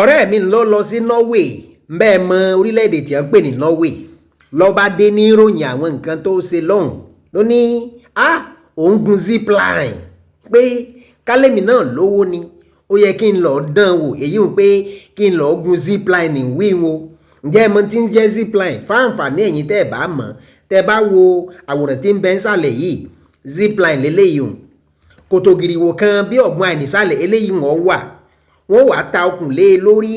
ọ̀rẹ́ mi lọ sí Norway bẹ́ẹ̀ mọ orílẹ̀-èdè tí wọ́n pè ní Norway lọ́ba dé ní ìròyìn àwọn nǹkan tó ṣe lọ́hùn ló ní òun gun zipline pé kálẹ̀mí náà lówó ni ó yẹ kí n lọ dán wò èyí ń pé kí n lọ gun zipline wíwo ǹjẹ́ ẹ mọ̀ tí ń jẹ́ zipline fáǹfààní ẹ̀yin tẹ́ ẹ bá mọ̀ tẹ́ ẹ bá wo àwòrán tí ń bẹ nsàlẹ̀ yìí zipline lélẹ́yìí o kòtò gìrìwò kan bí ọ̀gbun àìnísàlẹ̀ eléyìí wọ́n wà ta okùn lé lórí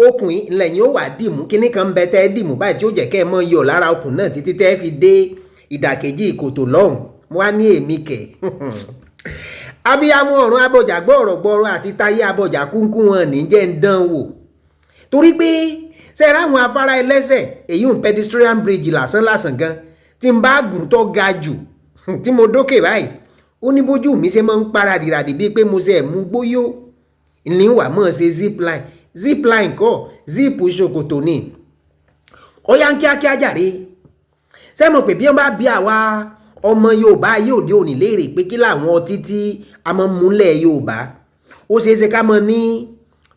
okùn lẹ́yìn ó wà dìmú kíní kan bẹ tẹ́ dìmú báyìí tí ó jẹ́ kẹ́ ẹ mọ́ yọ lára okùn náà títí tẹ́ fi dé ìdàkejì ìkòtò lọ́hùn mo wá ní èmi kẹ̀ abiyamọ ọ̀run abọ̀jà gbọ́ọ̀rọ̀ àti táyé abọ̀jà kúnkú wọn ní jẹ́ ń dán wò torí pé ṣe ráwọn afárá ẹlẹ́sẹ̀ èyí ń pedestrian bridge lásán gan tí n bá gùn tó ga jù tí mo dókè báyìí ó ní bójú mi ṣe máa ń paradìràdì bíi pé mo ṣe mú gbóyó níwà mọ̀ ṣe zipline kọ́ zipu ṣòkòtò ni ó yá ń kíákíá jàre ṣé mo pè bí wọ́n bá bí àwa ọmọ Yorùbá yóò dé òní léèrè pé kí làwọn ọtí tí a mọ̀ múlẹ̀ Yorùbá ó ṣeé ṣe ká mọ̀ ní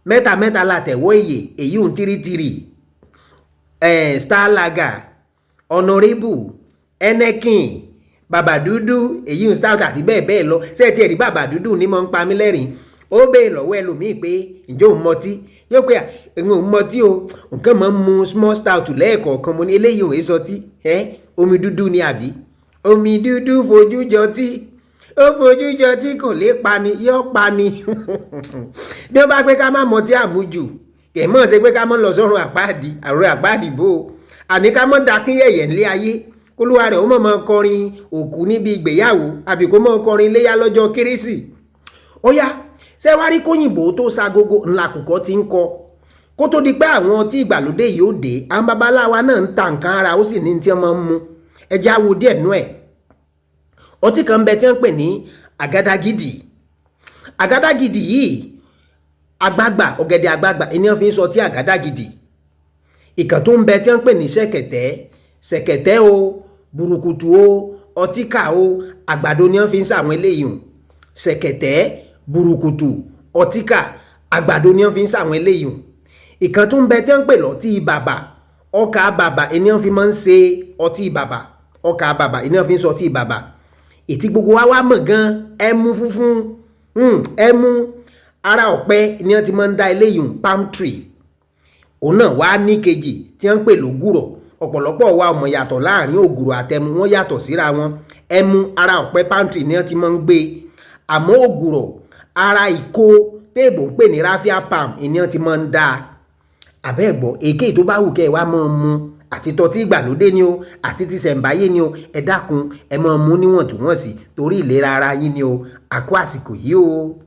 mẹ́ta látẹ̀wọ́ èyí ń tírítírí Star Lager Honorable Enekin bàbá dúdú èyí ń stout àti bẹ́ẹ̀ lọ ṣé ẹ ti ẹ̀rí bàbá dúdú ní mọ̀ ń pa mí lẹ́rìn ó béèrè lọ́wọ́ ẹlòmíì pé ǹjẹ́ òun mọtí yóò pé òun mọtí o nǹkan mọ̀ ń mu small stout lẹ́ẹ̀kọ̀ọ̀kan mo ní eléyìí òun èso tí omi dúdú ni àbí omi dúdú fojú jọtí ó fojú jọtí kò lè pani yóò pani bí wọ́n bá pé ká má mọtí àmújù kẹ̀ mọ̀ ṣe pé ká mọ̀ lọ sọ́run àpáàdì bò àní ká mọ̀ dákín yẹ̀yẹ̀ ńlé ayé kólúwa rẹ̀ ó mọ̀ kọrin òkú níbi ìgbéyàwó àbí kó mọ̀ kọrin léyà lọ́jọ́ kérésì ó yá ṣé wá rí kóyìnbó tó ṣagogo ńlá kùkọ tí ń kọ kó tó di pé àwọn tí ìgbàlódé yìí ó dé àwọn babaláwa náà ń ta nǹkan ara ó sì ní tí wọ́n máa ń mu ẹjẹ́ àwo díẹ̀ nú ẹ̀ ọtí kan bẹ tí wọ́n pè ní àgádágìdì yìí àgbagbà ọ̀gẹ̀dẹ̀ àgbagbà ẹni wọ́n fi ń sọ tí àgádágìdì ìkàn tó ń bẹ tí wọ́n pè ní ṣẹ̀kẹ̀tẹ̀ o burúkutu o ọtíkà o àgbàdo ni wọ́n fi ń sàwọn eléyìí ṣẹ̀kẹ̀tẹ̀ burúkutu ọtíkà àgbàdo ni wọ́n fi ń sàwọn eléyìí ìkan tó ń bẹ tí wọ́n pè lọ́tí bàbà ọkà bàbà ẹni wọ́n fi máa ń ṣe ọtí bàbà ọkà bàbà ẹni wọ́n fi ń sọ ọtí bàbà ètí gbogbo wa mọ̀ gan ẹmu funfun ẹmu ara ọ̀pẹ ni wọ́n ti máa ń dá eléyìí palm tree òun náà wá ní kejì tí wọ́n ń pè lógùrọ̀ ọ̀pọ̀lọpọ̀ wa ọmọ yàtọ̀ láàrin ògùrọ̀ àtẹmu wọ́n yàtọ̀ síra wọn ẹmu ara ọ̀pẹ palm tree ni wọ́n ti máa ń gbé àmọ́ ògùrọ̀ ara ìkó téèbù ń pè ní raffia palm ni wọ́n ti máa ń dá àbẹ́ẹ̀gbọ́ èké tó bá wù kẹ́ ẹ wá máa mu àti tọ́tí ìgbàlódé ni o àti ti ṣẹ̀ǹbáyé ni o ẹ dákun ẹ máa mu níwọ̀ntúnwọ̀nsì torí ìlera ara yín ni o àkó àsìkò yìí o.